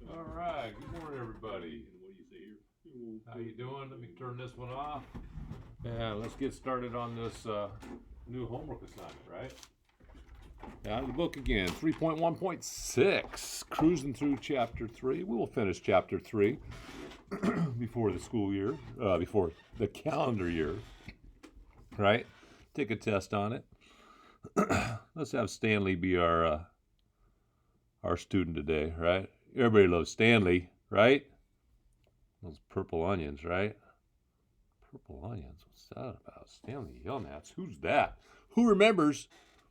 All right, good morning, everybody. How you doing? Let me turn this one off. And let's get started on this new homework assignment, right? Out of the book again, 3.1.6, cruising through chapter 3. We will finish chapter 3 before the school year, before the calendar year, right? Take a test on it. Let's have Stanley be our student today, right? Everybody loves Stanley, right? Those purple onions, right? Purple onions, what's that about? Stanley Yelnats, who's that? Who remembers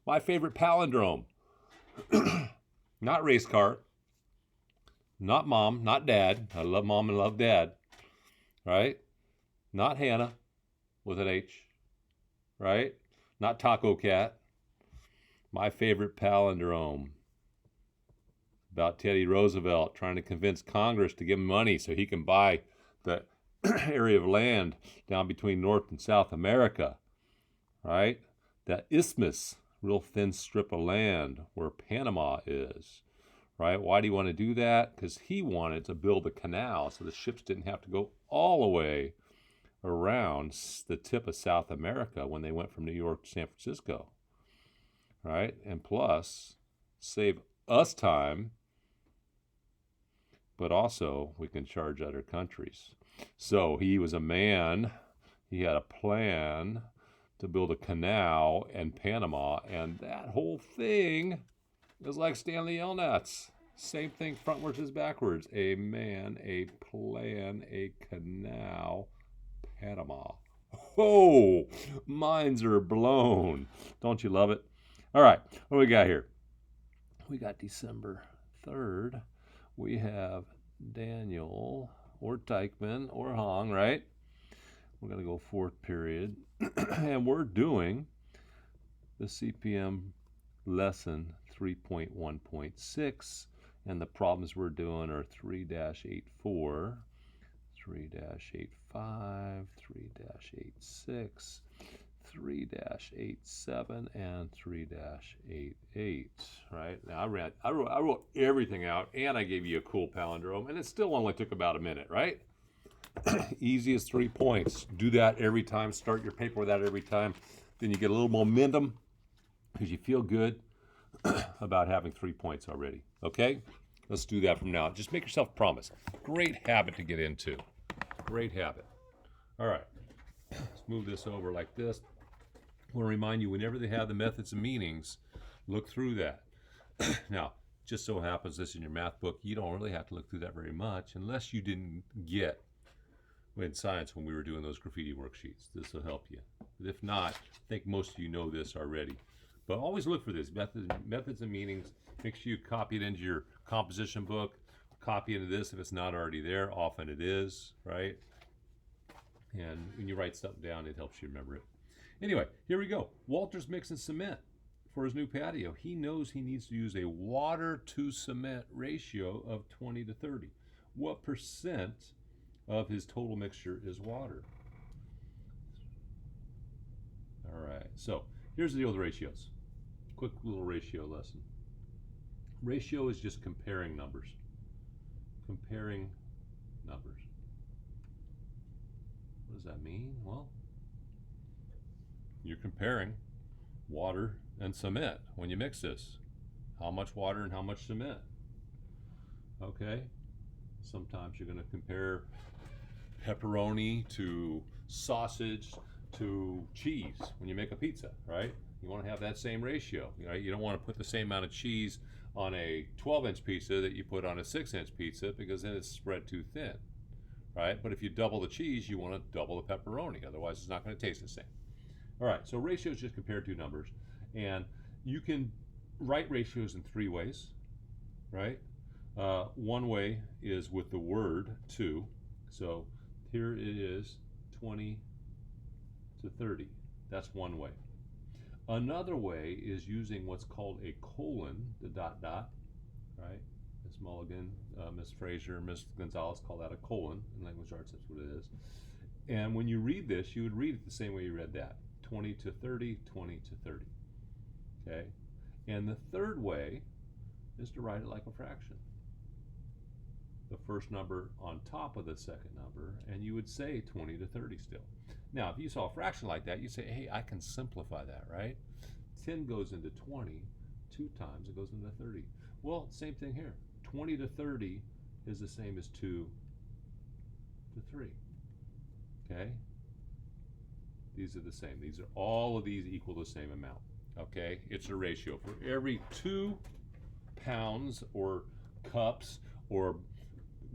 my favorite palindrome? Not race car, not mom, not dad. I love mom and love dad, right? Not Hannah with an H, right? Not Taco Cat. My favorite palindrome about Teddy Roosevelt trying to convince Congress to give him money so he can buy the area of land down between North and South America, right? That isthmus, real thin strip of land where Panama is, right? Why do you want to do that? Because he wanted to build a canal so the ships didn't have to go all the way around the tip of South America when they went from New York to San Francisco, right? And plus, save us time, but also we can charge other countries. So he was a man, he had a plan to build a canal in Panama, and that whole thing is like Stanley Yelnats. Same thing frontwards as backwards. A man, a plan, a canal, Panama. Whoa, minds are blown. Don't you love it? All right, what do we got here? We got December 3rd. We have Daniel or Teichman or Hong, right? We're going to go fourth period. And we're doing the CPM lesson 3.1.6. And the problems we're doing are 3-84, 3-85, 3-86, 3-87, and 3-88, right? Now I wrote everything out, and I gave you a cool palindrome, and it still only took about a minute, right? Easiest 3 points. Do that every time. Start your paper with that every time. Then you get a little momentum because you feel good about having 3 points already. Okay? Let's do that from now. Just make yourself a promise. Great habit to get into. Great habit. All right. Let's move this over like this. I want to remind you, whenever they have the methods and meanings, look through that. Now, just so happens this in your math book, you don't really have to look through that very much unless you didn't get in science when we were doing those graffiti worksheets. This will help you. But if not, I think most of you know this already. But always look for this, methods and meanings. Make sure you copy it into your composition book. Copy into this if it's not already there. Often it is, right? And when you write something down, it helps you remember it. Anyway, here we go. Walter's mixing cement for his new patio. He knows he needs to use a water to cement ratio of 20-30. What percent of his total mixture is water? All right, so here's the deal with ratios. Quick little ratio lesson. Ratio is just comparing numbers. Comparing numbers. What does that mean? Well, you're comparing water and cement when you mix this. How much water and how much cement? Okay. Sometimes you're going to compare pepperoni to sausage to cheese when you make a pizza, right? You want to have that same ratio, right? You don't want to put the same amount of cheese on a 12-inch pizza that you put on a 6-inch pizza because then it's spread too thin, right? But if you double the cheese, you want to double the pepperoni. Otherwise, it's not going to taste the same. All right, so ratios just compare two numbers. And you can write ratios in 3 ways, right? One way is with the word to. So here it is 20-30. That's one way. Another way is using what's called a colon, the dot dot, right? Miss Mulligan, Miss Fraser, Miss Gonzalez call that a colon. In language arts, that's what it is. And when you read this, you would read it the same way you read that. 20-30, 20-30. Okay? And the third way is to write it like a fraction. the first number on top of the second number, and you would say 20 to 30 still. Now, if you saw a fraction like that, you say, hey, I can simplify that, right? 10 goes into 20 2 times, it goes into 30. Well, same thing here. 20 to 30 is the same as 2 to 3. Okay? These are the same. These are all of these equal the same amount. Okay? It's a ratio. For every 2 pounds or cups or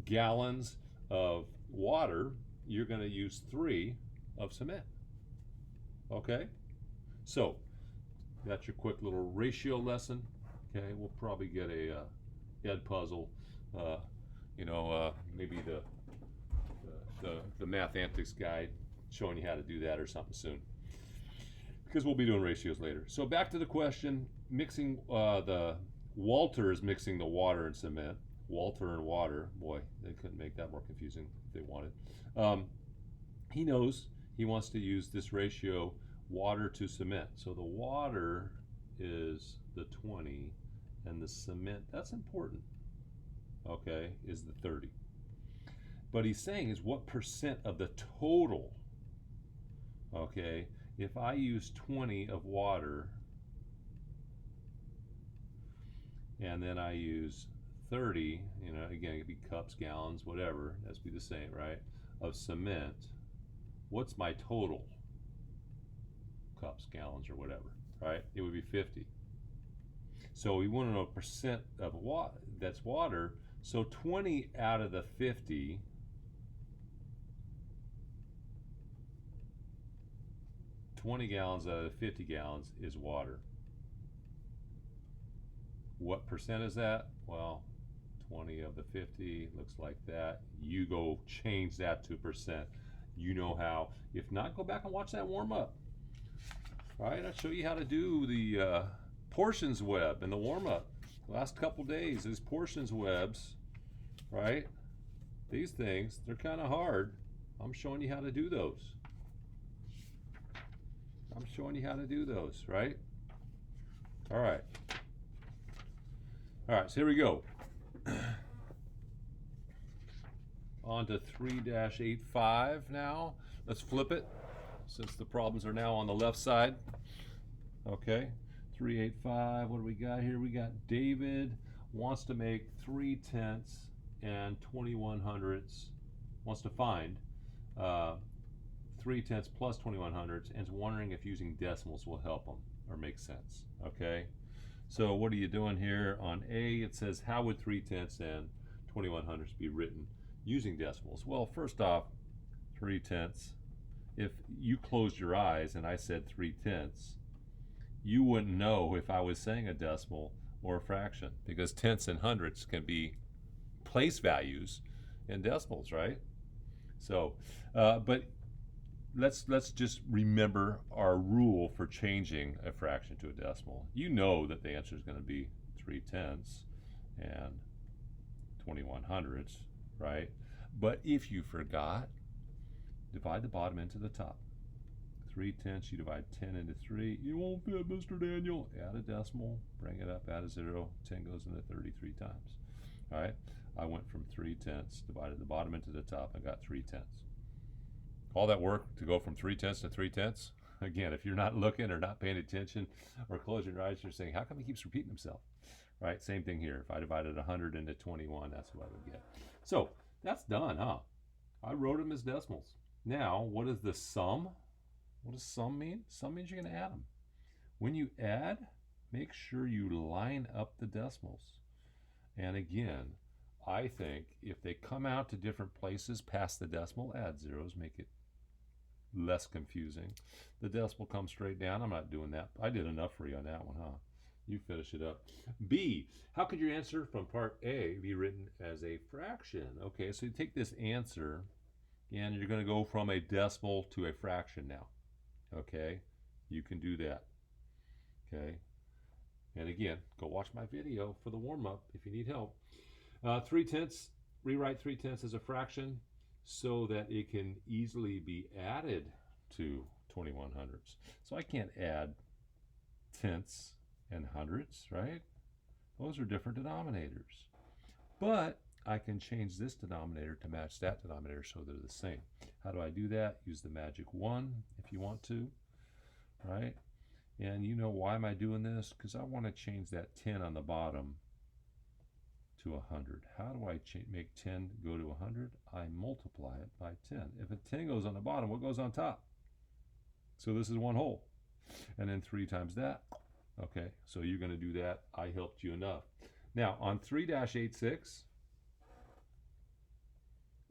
gallons of water, you're going to use 3 of cement. Okay? So, that's your quick little ratio lesson. Okay, we'll probably get a Ed puzzle, maybe the math antics guide showing you how to do that or something soon, because we'll be doing ratios later. So back to the question, mixing Walter is mixing the water and cement. Walter and water, boy, they couldn't make that more confusing if they wanted. He knows he wants to use this ratio, water to cement. So the water is the 20 and the cement, that's important, okay, is the 30. But he's saying is what percent of the total, okay, if I use 20 of water and then I use 30, again, it could be cups, gallons, whatever, that's be the same, right, of cement, what's my total? Cups, gallons, or whatever, right? It would be 50. So we want to know percent of water, that's water. So 20 out of the 50, gallons out of the 50 gallons is water. What percent is that? Well, 20 of the 50 looks like that. You go change that to percent. You know how. If not, go back and watch that warm up. All right, I'll show you how to do the portions web in the warm-up. Last couple days, these portions webs, right? These things, they're kind of hard. I'm showing you how to do those. Right? All right. So here we go. On to 3-85 now. Let's flip it, since the problems are now on the left side. Okay, 385, what do we got here? We got David wants to make 3/10 and 21/100, wants to find 3/10 plus 21/100, and is wondering if using decimals will help him or make sense. Okay, so what are you doing here? On A, it says, how would 3/10 and 21/100 be written using decimals? Well, first off, 3/10, if you closed your eyes and I said 3/10, you wouldn't know if I was saying a decimal or a fraction, because tenths and hundredths can be place values in decimals, right? So, but let's just remember our rule for changing a fraction to a decimal. You know that the answer is going to be 3/10 and 21/100, right? But if you forgot, divide the bottom into the top. 3/10, you divide 10 into 3. You won't fit, Mr. Daniel. Add a decimal, bring it up, add a 0. 10 goes into 33 times. All right, I went from 3/10, divided the bottom into the top, and got 3/10. All that work to go from 3/10 to 3/10? Again, if you're not looking or not paying attention or closing your eyes, you're saying, how come he keeps repeating himself? Right, same thing here. If I divided 100 into 21, that's what I would get. So that's done, huh? I wrote them as decimals. Now, what is the sum? What does sum mean? Sum means you're going to add them. When you add, make sure you line up the decimals. And again, I think if they come out to different places past the decimal, add zeros, make it less confusing. The decimal comes straight down. I'm not doing that. I did enough for you on that one, huh? You finish it up. B, how could your answer from part A be written as a fraction? Okay, so you take this answer and you're going to go from a decimal to a fraction now. Okay, you can do that. Okay, and again, go watch my video for the warm-up if you need help. 3/10, rewrite 3/10 as a fraction so that it can easily be added to 21/100. So I can't add tenths and hundredths, right? Those are different denominators. But I can change this denominator to match that denominator so they're the same. How do I do that? Use the magic 1 if you want to, right? And you know why am I doing this? Because I want to change that 10 on the bottom to 100. How do I make 10 go to 100? I multiply it by 10. If a 10 goes on the bottom, what goes on top? So this is one whole. And then 3 times that. Okay, so you're going to do that. I helped you enough. Now, on 3-86,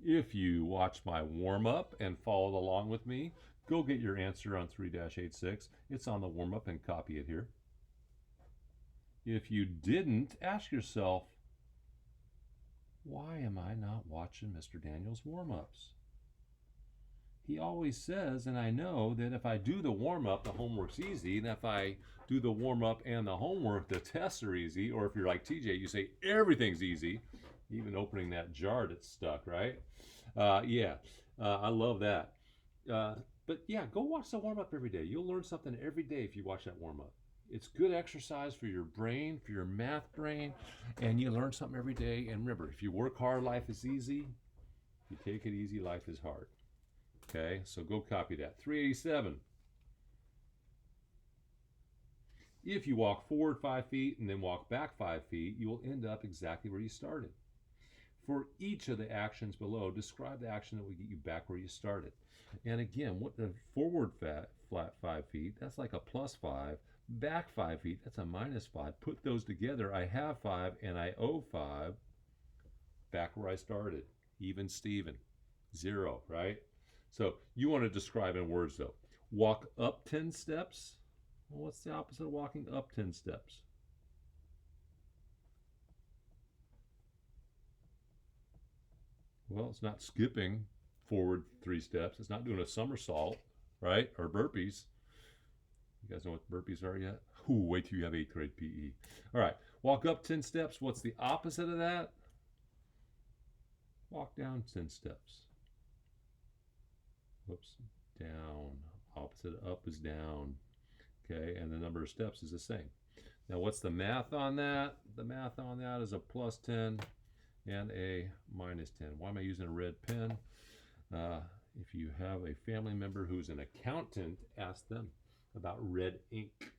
if you watch my warm-up and followed along with me, go get your answer on 3-86. It's on the warm-up and copy it here. If you didn't, ask yourself, why am I not watching Mr. Daniels' warm-ups? He always says, and I know, that if I do the warm-up, the homework's easy, and if I do the warm-up and the homework, the tests are easy, or if you're like TJ, you say everything's easy, even opening that jar that's stuck, right? I love that. But yeah, go watch the warm-up every day. You'll learn something every day if you watch that warm-up. It's good exercise for your brain, for your math brain, and you learn something every day. And remember, if you work hard, life is easy. If you take it easy, life is hard. Okay, so go copy that. 387. If you walk forward 5 feet and then walk back 5 feet, you will end up exactly where you started. For each of the actions below, describe the action that will get you back where you started. And again, what the forward flat 5 feet, that's like a +5. Back 5 feet, that's a -5. Put those together, I have 5 and I owe 5 back where I started. Even Steven, 0, right? So you want to describe in words though. Walk up 10 steps. Well, what's the opposite of walking up 10 steps? Well, it's not skipping forward 3 steps. It's not doing a somersault, right? Or burpees. You guys know what burpees are yet? Ooh, wait till you have 8th grade PE. All right, walk up 10 steps. What's the opposite of that? Walk down 10 steps. Whoops, down. Opposite of up is down. Okay, and the number of steps is the same. Now, what's the math on that? The math on that is a +10 and a -10. Why am I using a red pen? If you have a family member who's an accountant, ask them about red ink.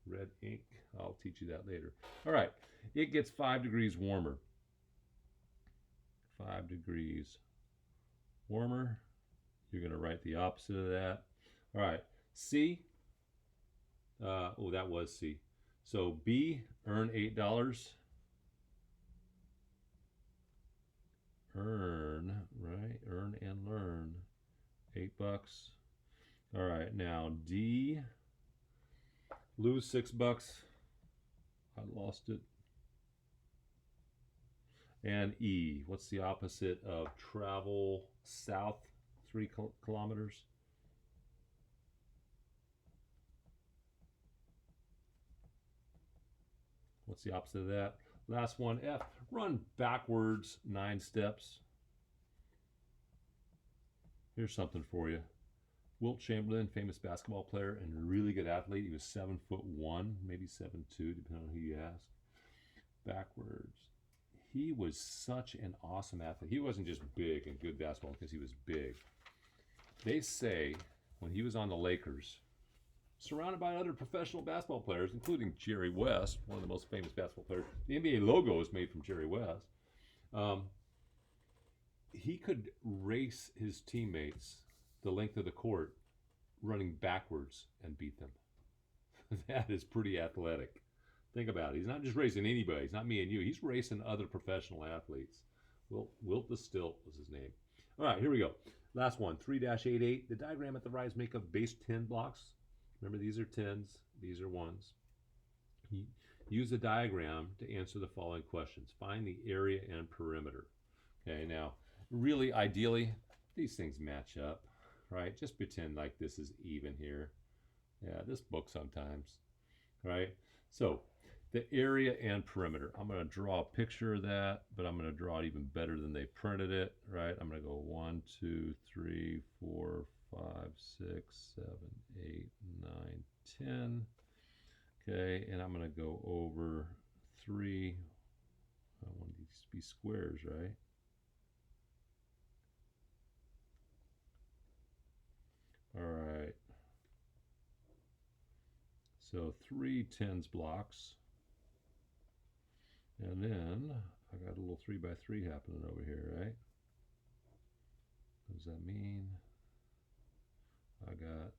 Red ink. I'll teach you that later. All right, it gets 5 degrees warmer. 5 degrees warmer. You're going to write the opposite of that. All right, C. That was C. So B, earn $8. Earn, right? Earn and learn. $8. All right, now D, lose $6. I lost it. And E, what's the opposite of travel south 3 kilometers? What's the opposite of that? Last one, F, run backwards 9 steps. Here's something for you. Wilt Chamberlain, famous basketball player and a really good athlete. He was 7'1", maybe 7'2", depending on who you ask. Backwards. He was such an awesome athlete. He wasn't just big and good basketball because he was big. They say when he was on the Lakers, surrounded by other professional basketball players, including Jerry West, one of the most famous basketball players. The NBA logo is made from Jerry West. He could race his teammates the length of the court running backwards and beat them. That is pretty athletic. Think about it. He's not just racing anybody. He's not me and you. He's racing other professional athletes. Wilt the Stilt was his name. All right, here we go. Last one, 3-88. The diagram at the right is made of base 10 blocks. Remember, these are 10s, these are 1s. Use the diagram to answer the following questions. Find the area and perimeter. Okay, now, really, ideally, these things match up, right? Just pretend like this is even here. Yeah, this book sometimes, right? So, the area and perimeter. I'm going to draw a picture of that, but I'm going to draw it even better than they printed it, right? I'm going to go 1, 2, 3, 4, 5, 6, 7, 8, 9, 10. Okay, and I'm going to go over 3, I want these to be squares, right? All right. So 3 tens blocks. And then I got a little 3 by 3 happening over here, right? What does that mean? I got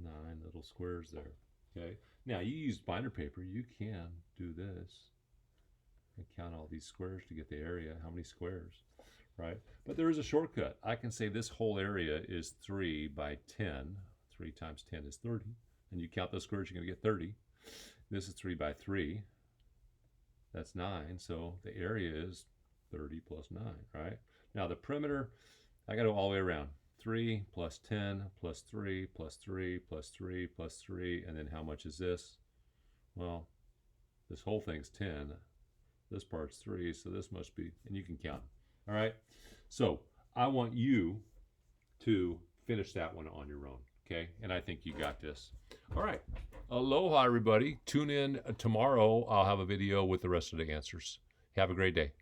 9 little squares there. Okay. Now you use binder paper, you can do this and count all these squares to get the area. How many squares, right? But there is a shortcut. I can say this whole area is 3 by 10. 3 times 10 is 30. And you count those squares, you're going to get 30. This is 3 by 3. That's 9. So the area is 30 plus 9, right? Now the perimeter, I got to go all the way around. 3 plus 10 plus 3 plus 3 plus 3 plus 3. And then how much is this? Well, this whole thing's 10. This part's 3, so this must be, and you can count. All right? So I want you to finish that one on your own, okay? And I think you got this. All right. Aloha, everybody. Tune in tomorrow. I'll have a video with the rest of the answers. Have a great day.